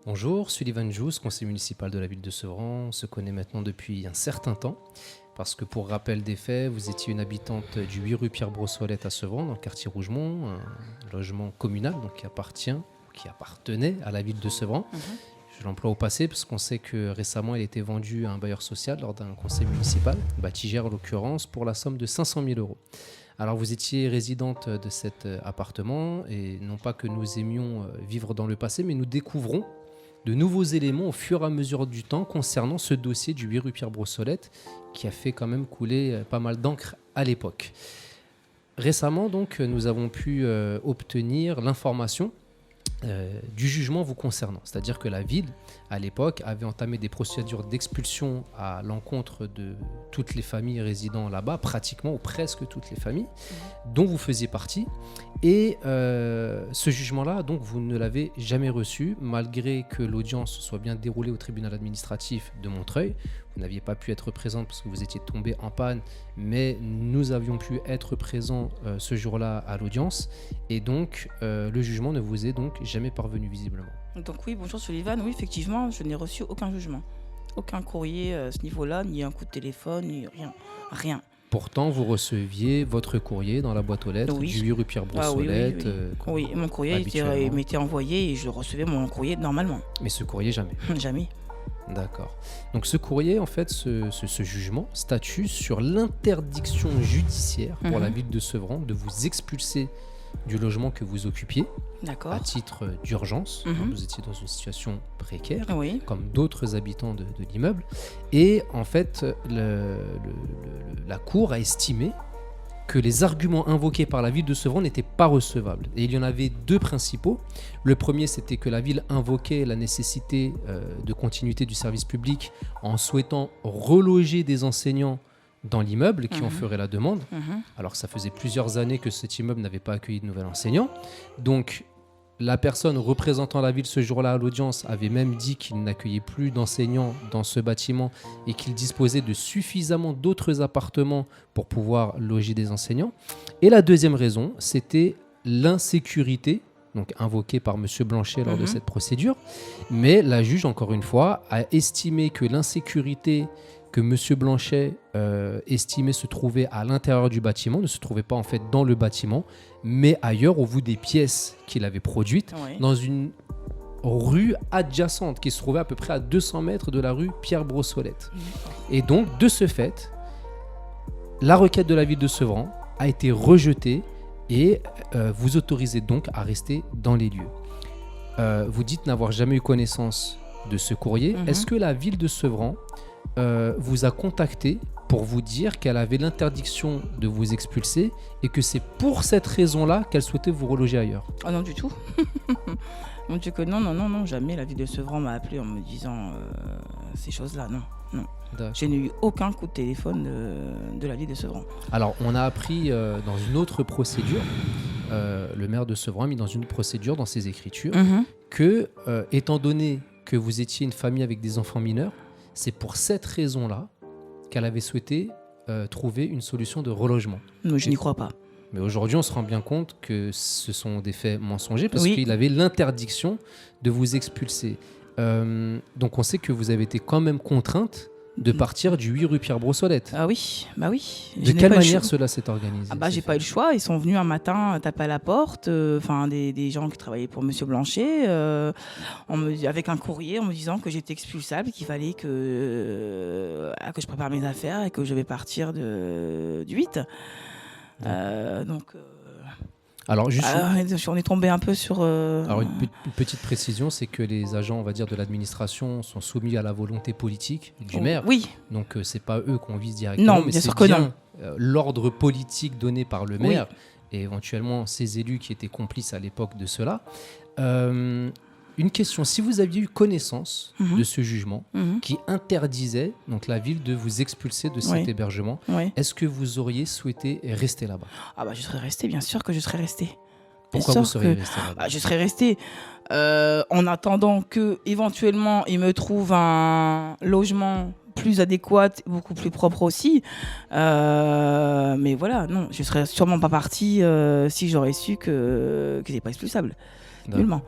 Bonjour, Sullivan Jousse, conseiller municipal de la ville de Sevran. On se connaît maintenant depuis un certain temps parce que pour rappel des faits, vous étiez une habitante du 8 rue Pierre-Brossolette à Sevran, dans le quartier Rougemont, un logement communal donc qui appartenait à la ville de Sevran. Je l'emploie au passé parce qu'on sait que récemment il a été vendu à un bailleur social lors d'un conseil municipal, Batigère en l'occurrence, pour la somme de 500 000 euros. Alors vous étiez résidente de cet appartement et non pas que nous aimions vivre dans le passé, mais nous découvrons de nouveaux éléments au fur et à mesure du temps concernant ce dossier du 8 rue Pierre-Brossolette qui a fait quand même couler pas mal d'encre à l'époque. Récemment, donc, nous avons pu obtenir l'information du jugement vous concernant. C'est-à-dire que la ville, à l'époque, avait entamé des procédures d'expulsion à l'encontre de toutes les familles résidant là-bas, pratiquement ou presque toutes les familles, dont vous faisiez partie. Et ce jugement-là, donc, vous ne l'avez jamais reçu, malgré que l'audience soit bien déroulée au tribunal administratif de Montreuil. Vous n'aviez pas pu être présente parce que vous étiez tombé en panne, mais nous avions pu être présents ce jour-là à l'audience. Et donc, le jugement ne vous est donc jamais parvenu visiblement. Donc oui, bonjour Sullivan. Oui, effectivement, je n'ai reçu aucun jugement. Aucun courrier à ce niveau-là, ni un coup de téléphone, ni rien. Rien. Pourtant, vous receviez votre courrier dans la boîte aux lettres du 8 rue Pierre-Brossolette. Oui, mon courrier m'était envoyé et je recevais mon courrier normalement. Mais ce courrier, jamais. Jamais. D'accord. Donc ce courrier, en fait, ce jugement statue sur l'interdiction judiciaire pour la ville de Sevran de vous expulser du logement que vous occupiez à titre d'urgence. Vous étiez dans une situation précaire, comme d'autres habitants de l'immeuble. Et en fait, la Cour a estimé que les arguments invoqués par la ville de Sevran n'étaient pas recevables. Et il y en avait deux principaux. Le premier, c'était que la ville invoquait la nécessité de continuité du service public en souhaitant reloger des enseignants dans l'immeuble qui en feraient la demande. Alors que ça faisait plusieurs années que cet immeuble n'avait pas accueilli de nouvel enseignant. Donc, la personne représentant la ville ce jour-là à l'audience avait même dit qu'il n'accueillait plus d'enseignants dans ce bâtiment et qu'il disposait de suffisamment d'autres appartements pour pouvoir loger des enseignants. Et la deuxième raison, c'était l'insécurité, donc invoquée par M. Blanchet lors de cette procédure. Mais la juge, encore une fois, a estimé que l'insécurité que M. Blanchet estimait se trouver à l'intérieur du bâtiment ne se trouvait pas en fait dans le bâtiment, mais ailleurs au vu des pièces qu'il avait produites, dans une rue adjacente qui se trouvait à peu près à 200 mètres de la rue Pierre-Brossolette. Et donc, de ce fait, la requête de la ville de Sevran a été rejetée et vous autorisez donc à rester dans les lieux. Vous dites n'avoir jamais eu connaissance de ce courrier. Est-ce que la ville de Sevran vous a contacté pour vous dire qu'elle avait l'interdiction de vous expulser et que c'est pour cette raison-là qu'elle souhaitait vous reloger ailleurs? Ah non, du tout. Mon Dieu que non, jamais la ville de Sevran m'a appelé en me disant ces choses-là, non. Je n'ai eu aucun coup de téléphone de la ville de Sevran. Alors, on a appris dans une autre procédure, le maire de Sevran a mis dans une procédure, dans ses écritures, que, étant donné que vous étiez une famille avec des enfants mineurs, c'est pour cette raison-là qu'elle avait souhaité trouver une solution de relogement. Non, je n'y crois pas. Mais aujourd'hui, on se rend bien compte que ce sont des faits mensongers parce qu'il avait l'interdiction de vous expulser. Donc, on sait que vous avez été quand même contrainte de partir du 8 rue Pierre-Brossolette. Ah oui, bah oui. De quelle manière cela s'est organisé? J'ai pas eu le choix. Ils sont venus un matin taper à la porte, des gens qui travaillaient pour Monsieur Blanchet, avec un courrier en me disant que j'étais expulsable, qu'il fallait que je prépare mes affaires et que je vais partir du 8. Alors, on est tombé un peu sur... Alors, une petite précision, c'est que les agents, on va dire, de l'administration sont soumis à la volonté politique du maire. Oui. Donc, c'est pas eux qu'on vise directement, non, mais c'est bien l'ordre politique donné par le maire et éventuellement ces élus qui étaient complices à l'époque de cela. Une question, si vous aviez eu connaissance de ce jugement qui interdisait donc la ville de vous expulser de cet hébergement, est-ce que vous auriez souhaité rester là-bas? Ah bah je serais resté, bien sûr que je serais resté. Pourquoi vous seriez resté là-bas? Je serais resté en attendant que éventuellement il me trouve un logement plus adéquat, beaucoup plus propre aussi. Mais voilà, non, je serais sûrement pas parti si j'aurais su que c'était pas expulsable. Nullement.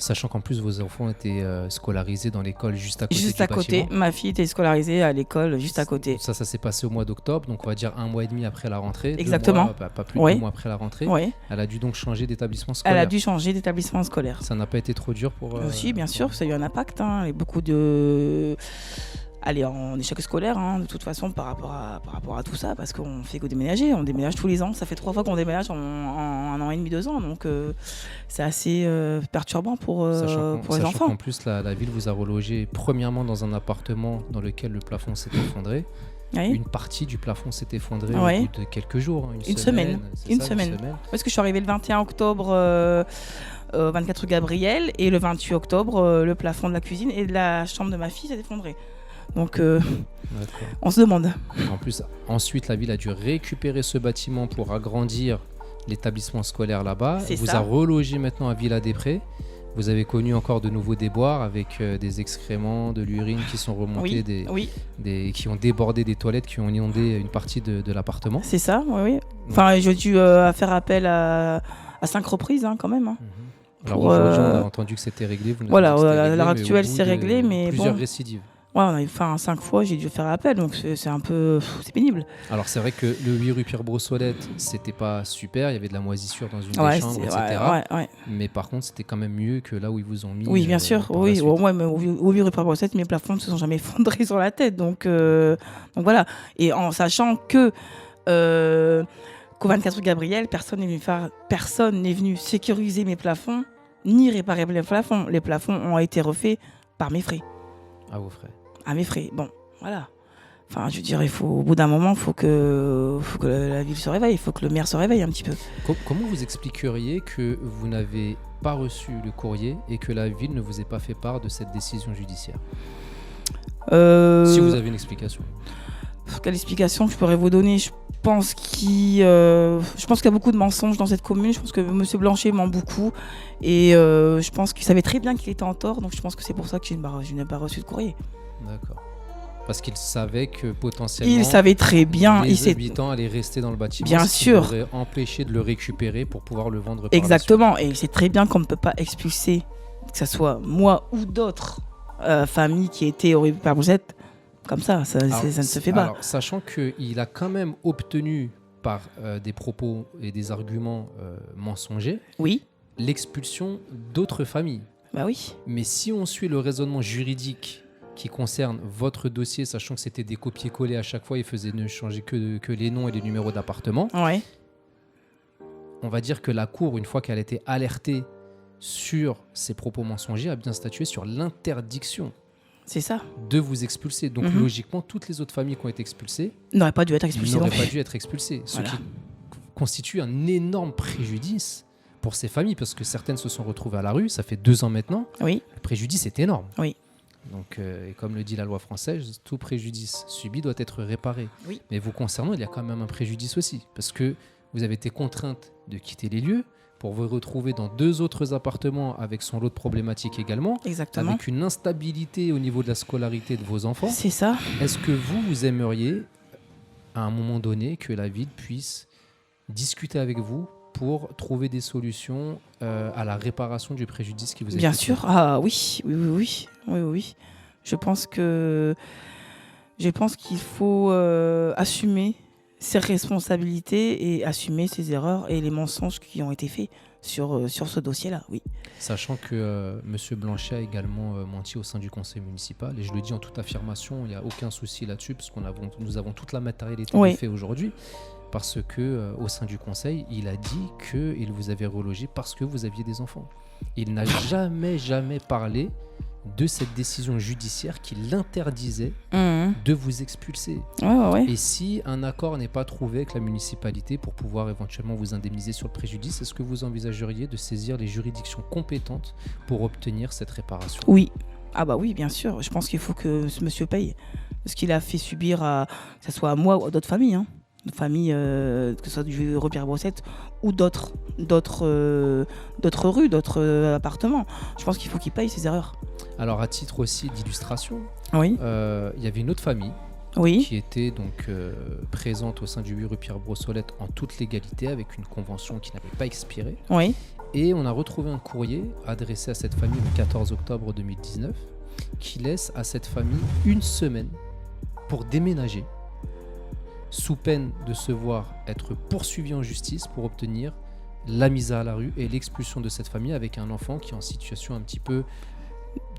Sachant qu'en plus, vos enfants étaient scolarisés dans l'école juste à côté Juste du à côté. bâtiment. Ma fille était scolarisée à l'école juste à côté. Ça s'est passé au mois d'octobre, donc on va dire 1 mois et demi après la rentrée. Exactement. 2 mois, pas plus de 2 mois après la rentrée. Oui. Elle a dû donc changer d'établissement scolaire. Elle a dû changer d'établissement scolaire. Ça n'a pas été trop dur pour... Si, bien sûr, ça a eu un impact. Hein, et beaucoup de... Elle est en échec scolaire, hein, de toute façon, par rapport à tout ça, parce qu'on fait que déménager. On déménage tous les ans. Ça fait 3 fois qu'on déménage en 1 an et demi, 2 ans. Donc, c'est assez perturbant pour les enfants. Sachant qu'en plus, la ville vous a relogé premièrement dans un appartement dans lequel le plafond s'est effondré. Oui. Une partie du plafond s'est effondrée au bout de quelques jours. Une semaine. Parce que je suis arrivée le 21 octobre... 24 rue Gabriel, et le 28 octobre, le plafond de la cuisine et de la chambre de ma fille s'est effondré. Donc, on se demande. En plus, ensuite, la ville a dû récupérer ce bâtiment pour agrandir l'établissement scolaire là-bas. Vous a relogé maintenant à Villa-des-Prés. Vous avez connu encore de nouveaux déboires avec des excréments, de l'urine qui sont remontés, qui ont débordé des toilettes, qui ont inondé une partie de l'appartement. C'est ça, oui. Enfin, j'ai dû faire appel à 5 reprises, hein, quand même. Hein. Alors aujourd'hui, on a entendu que c'était réglé. Voilà, à l'heure actuelle, c'est réglé, mais plusieurs récidives. Ouais, on a eu 5 fois, j'ai dû faire appel, donc c'est un peu... c'est pénible. Alors c'est vrai que le 8 rue Pierre-Brossolette, c'était pas super, il y avait de la moisissure dans une des chambres, etc. Mais par contre, c'était quand même mieux que là où ils vous ont mis. Oui, bien sûr, oui. Mais au 8 rue Pierre-Brossolette, mes plafonds ne se sont jamais effondrés sur la tête, donc voilà. Et en sachant que... qu'au 24 rue Gabriel, personne n'est venu sécuriser mes plafonds, ni réparer les plafonds. Les plafonds ont été refaits par mes frais. À vos frais. À mes frais. Bon, voilà. Enfin, je veux dire, au bout d'un moment, il faut que la ville se réveille, il faut que le maire se réveille un petit peu. Comment vous expliqueriez que vous n'avez pas reçu le courrier et que la ville ne vous ait pas fait part de cette décision judiciaire ? Si vous avez une explication. Quelle explication je pourrais vous donner ? Je pense qu'il y a beaucoup de mensonges dans cette commune. Je pense que M. Blanchet ment beaucoup. Et je pense qu'il savait très bien qu'il était en tort. Donc je pense que c'est pour ça que je n'ai pas reçu de courrier. D'accord. Parce qu'il savait que potentiellement... Il savait très bien. Les habitants allaient rester dans le bâtiment. Bien sûr. Ce qui aurait empêché de le récupérer pour pouvoir le vendre par Exactement. Et c'est très bien qu'on ne peut pas expulser, que ce soit moi ou d'autres familles qui étaient au Pierre-Brossolette. Comme ça ne se fait pas. Alors, sachant qu'il a quand même obtenu par des propos et des arguments mensongers, l'expulsion d'autres familles. Bah oui. Mais si on suit le raisonnement juridique qui concerne votre dossier, sachant que c'était des copier-coller à chaque fois, il faisait ne changer que les noms et les numéros d'appartement, on va dire que la Cour, une fois qu'elle a été alertée sur ces propos mensongers, a bien statué sur l'interdiction. C'est ça. De vous expulser. Donc logiquement, toutes les autres familles qui ont été expulsées n'auraient pas dû être expulsées. Ce qui constitue un énorme préjudice pour ces familles, parce que certaines se sont retrouvées à la rue, ça fait 2 ans maintenant. Oui. Le préjudice est énorme. Oui. Donc, et comme le dit la loi française, tout préjudice subi doit être réparé. Oui. Mais vous concernant, il y a quand même un préjudice aussi, parce que vous avez été contrainte de quitter les lieux pour vous retrouver dans 2 autres appartements avec son lot de problématiques également. Exactement. Avec une instabilité au niveau de la scolarité de vos enfants. C'est ça. Est-ce que vous aimeriez, à un moment donné, que la ville puisse discuter avec vous pour trouver des solutions à la réparation du préjudice qui vous est fait ? Bien sûr. Ah oui. Je pense qu'il faut assumer ses responsabilités et assumer ses erreurs et les mensonges qui ont été faits sur ce dossier-là, oui. Sachant que M. Blanchet a également menti au sein du conseil municipal, et je le dis en toute affirmation, il n'y a aucun souci là-dessus, parce que nous avons toute la matérialité des faits aujourd'hui, parce que au sein du conseil, il a dit qu'il vous avait relogé parce que vous aviez des enfants. Il n'a jamais parlé de cette décision judiciaire qui l'interdisait de vous expulser. Et si un accord n'est pas trouvé avec la municipalité pour pouvoir éventuellement vous indemniser sur le préjudice, est-ce que vous envisageriez de saisir les juridictions compétentes pour obtenir cette réparation ? Oui. Ah bah oui, bien sûr. Je pense qu'il faut que ce monsieur paye. Ce qu'il a fait subir, que ce soit à moi ou à d'autres familles, de familles, que ce soit du rue Pierre-Brossolette ou d'autres rues, d'autres appartements. Je pense qu'il faut qu'il paye ses erreurs. Alors, à titre aussi d'illustration, il y avait une autre famille qui était donc présente au sein du 8 rue Pierre-Brossolette en toute légalité, avec une convention qui n'avait pas expiré. Oui. Et on a retrouvé un courrier adressé à cette famille le 14 octobre 2019 qui laisse à cette famille une semaine pour déménager, sous peine de se voir être poursuivi en justice pour obtenir la mise à la rue et l'expulsion de cette famille avec un enfant qui est en situation un petit peu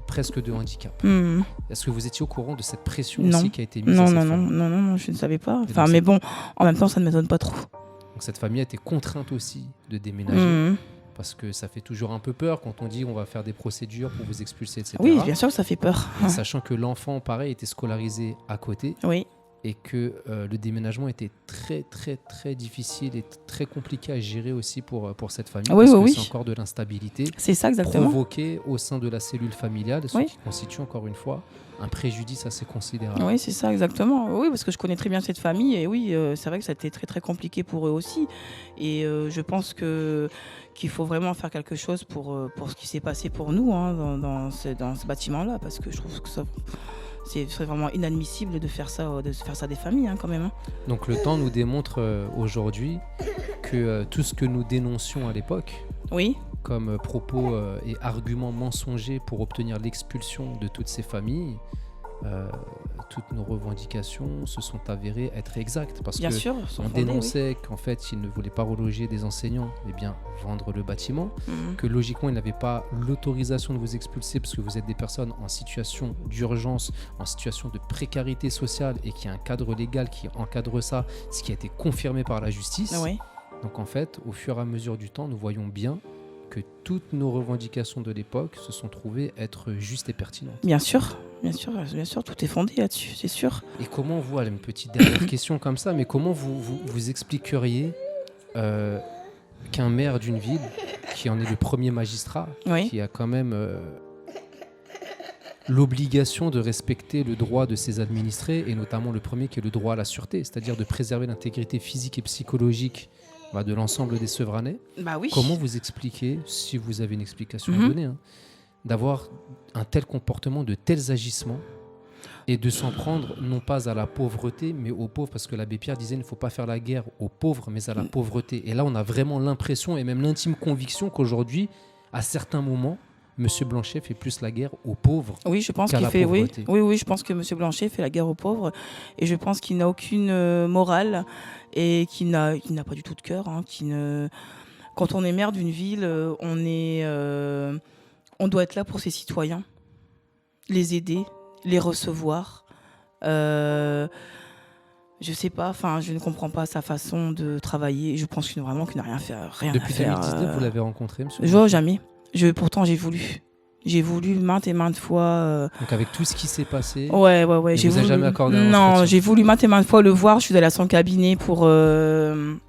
presque de handicap. Est-ce que vous étiez au courant de cette pression aussi qui a été mise à cette famille ? Non, je ne savais pas. Enfin, mais bon, en même temps, ça ne m'étonne pas trop. Donc cette famille a été contrainte aussi de déménager. Parce que ça fait toujours un peu peur quand on dit on va faire des procédures pour vous expulser, etc. Oui, bien sûr, ça fait peur. Sachant que l'enfant, pareil, était scolarisé à côté. Oui. Et que le déménagement était très, très, très difficile et très compliqué à gérer aussi pour cette famille. Parce que c'est encore de l'instabilité. C'est ça, exactement. Provoquée au sein de la cellule familiale, ce qui constitue encore une fois un préjudice assez considérable. Oui, c'est ça, exactement. Oui, parce que je connais très bien cette famille et oui, c'est vrai que ça a été très, très compliqué pour eux aussi. Et je pense qu'il faut vraiment faire quelque chose pour ce qui s'est passé pour nous dans ce bâtiment-là, parce que je trouve que c'est vraiment inadmissible de faire ça des familles quand même. Donc le temps nous démontre aujourd'hui que tout ce que nous dénoncions à l'époque, comme propos et arguments mensongers pour obtenir l'expulsion de toutes ces familles, toutes nos revendications se sont avérées être exactes. Parce qu'on dénonçait qu'en fait, ils ne voulaient pas reloger des enseignants, mais bien vendre le bâtiment, que logiquement, ils n'avaient pas l'autorisation de vous expulser parce que vous êtes des personnes en situation d'urgence, en situation de précarité sociale et qu'il y a un cadre légal qui encadre ça, ce qui a été confirmé par la justice. Donc en fait, au fur et à mesure du temps, nous voyons bien que toutes nos revendications de l'époque se sont trouvées être justes et pertinentes. Bien sûr, tout est fondé là-dessus, c'est sûr. Et comment vous, une petite dernière question comme ça, mais comment vous expliqueriez qu'un maire d'une ville, qui en est le premier magistrat, qui a quand même l'obligation de respecter le droit de ses administrés, et notamment le premier qui est le droit à la sûreté, c'est-à-dire de préserver l'intégrité physique et psychologique de l'ensemble des Sevranais. Comment vous expliquez, si vous avez une explication à donner, d'avoir un tel comportement, de tels agissements, et de s'en prendre non pas à la pauvreté, mais aux pauvres, parce que l'abbé Pierre disait il ne faut pas faire la guerre aux pauvres, mais à la pauvreté. Et là, on a vraiment l'impression, et même l'intime conviction qu'aujourd'hui, à certains moments, M. Blanchet fait plus la guerre aux pauvres. Oui, je pense qu'il fait. Oui, je pense que M. Blanchet fait la guerre aux pauvres, et je pense qu'il n'a aucune morale et qu'il n'a pas du tout de cœur. Quand on est maire d'une ville, on doit être là pour ses citoyens, les aider, les recevoir. Je sais pas. Enfin, je ne comprends pas sa façon de travailler. Je pense qu'il n'a rien fait. Depuis 2019, vous l'avez rencontré, M. Jamais. Pourtant, j'ai voulu. J'ai voulu maintes et maintes fois. Donc avec tout ce qui s'est passé, ouais. J'ai vous jamais accordé un entretien. Non, j'ai voulu maintes et maintes fois le voir. Je suis allée à son cabinet pour le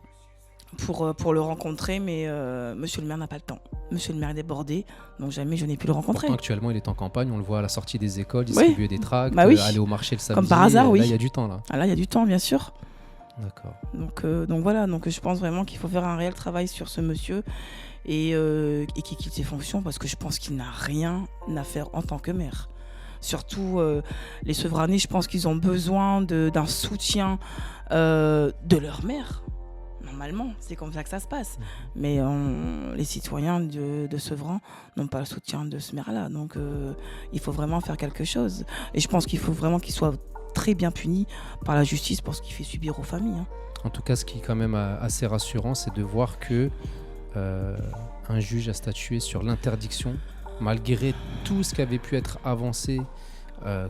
rencontrer, mais Monsieur le maire n'a pas le temps. Monsieur le maire est débordé, donc jamais je n'ai pu le rencontrer. Pourtant, actuellement, il est en campagne. On le voit à la sortie des écoles, distribuer des tracts, aller au marché le samedi. Comme par hasard, oui. Là, il y a du temps. Là, il y a du temps, bien sûr. D'accord. Donc voilà. Donc je pense vraiment qu'il faut faire un réel travail sur ce monsieur. Et qu'il quitte ses fonctions, parce que je pense qu'il n'a rien à faire en tant que maire. Surtout les Sevranais, je pense qu'ils ont besoin d'un soutien de leur maire. Normalement, c'est comme ça que ça se passe. Mais les citoyens de Sevran n'ont pas le soutien de ce maire-là. Donc il faut vraiment faire quelque chose. Et je pense qu'il faut vraiment qu'il soit très bien puni par la justice pour ce qu'il fait subir aux familles. En tout cas, ce qui est quand même assez rassurant, c'est de voir que un juge a statué sur l'interdiction, malgré tout ce qui avait pu être avancé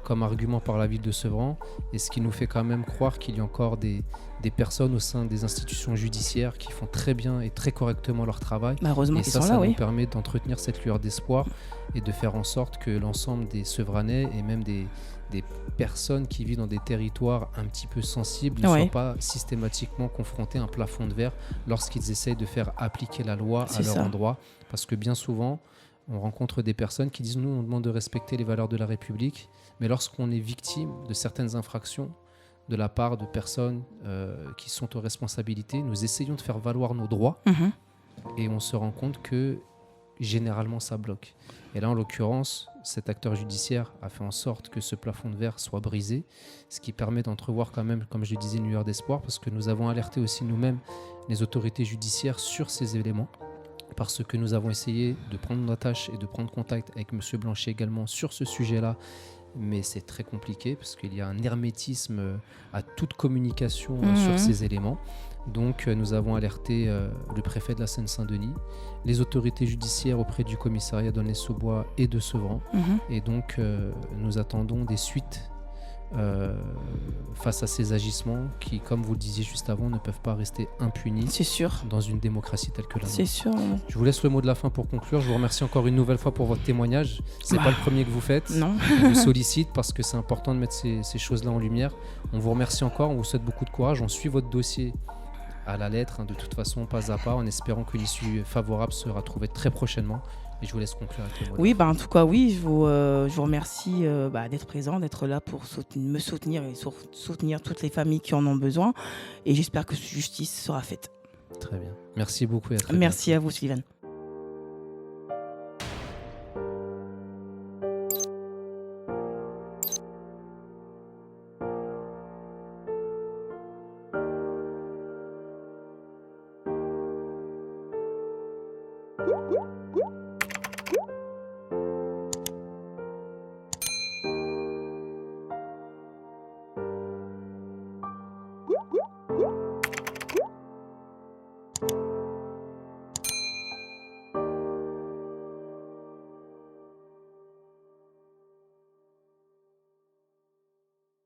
comme argument par la ville de Sevran, et ce qui nous fait quand même croire qu'il y a encore des personnes au sein des institutions judiciaires qui font très bien et très correctement leur travail. Heureusement et ça nous permet d'entretenir cette lueur d'espoir et de faire en sorte que l'ensemble des Sevranais et même des personnes qui vivent dans des territoires un petit peu sensibles ne soient pas systématiquement confrontés à un plafond de verre lorsqu'ils essayent de faire appliquer la loi à leur endroit. Parce que bien souvent, on rencontre des personnes qui disent « nous, on demande de respecter les valeurs de la République », mais lorsqu'on est victime de certaines infractions de la part de personnes qui sont aux responsabilités, nous essayons de faire valoir nos droits et on se rend compte que généralement ça bloque. Et là, en l'occurrence, cet acteur judiciaire a fait en sorte que ce plafond de verre soit brisé, ce qui permet d'entrevoir quand même, comme je le disais, une lueur d'espoir, parce que nous avons alerté aussi nous-mêmes les autorités judiciaires sur ces éléments, parce que nous avons essayé de prendre notre tâche et de prendre contact avec M. Blanchet également sur ce sujet-là, mais c'est très compliqué parce qu'il y a un hermétisme à toute communication sur ces éléments. Donc nous avons alerté le préfet de la Seine-Saint-Denis, les autorités judiciaires auprès du commissariat d'Aulnay-sous-Bois et de Sevran. Et donc nous attendons des suites face à ces agissements qui, comme vous le disiez juste avant, ne peuvent pas rester impunis. C'est sûr. Dans une démocratie telle que la nôtre. C'est sûr. Je vous laisse le mot de la fin pour conclure. Je vous remercie encore une nouvelle fois pour votre témoignage. C'est pas le premier que vous faites. Non. On vous sollicite parce que c'est important de mettre ces choses-là en lumière. On vous remercie encore, on vous souhaite beaucoup de courage. On suit votre dossier à la lettre, de toute façon, pas à pas, en espérant que l'issue favorable sera trouvée très prochainement. Et je vous laisse conclure avec le mot. Oui, en tout cas, oui, je vous remercie d'être présent, d'être là pour me soutenir et soutenir toutes les familles qui en ont besoin. Et j'espère que justice sera faite. Très bien. Merci beaucoup. Et à très Merci bientôt. à vous, Sylvain.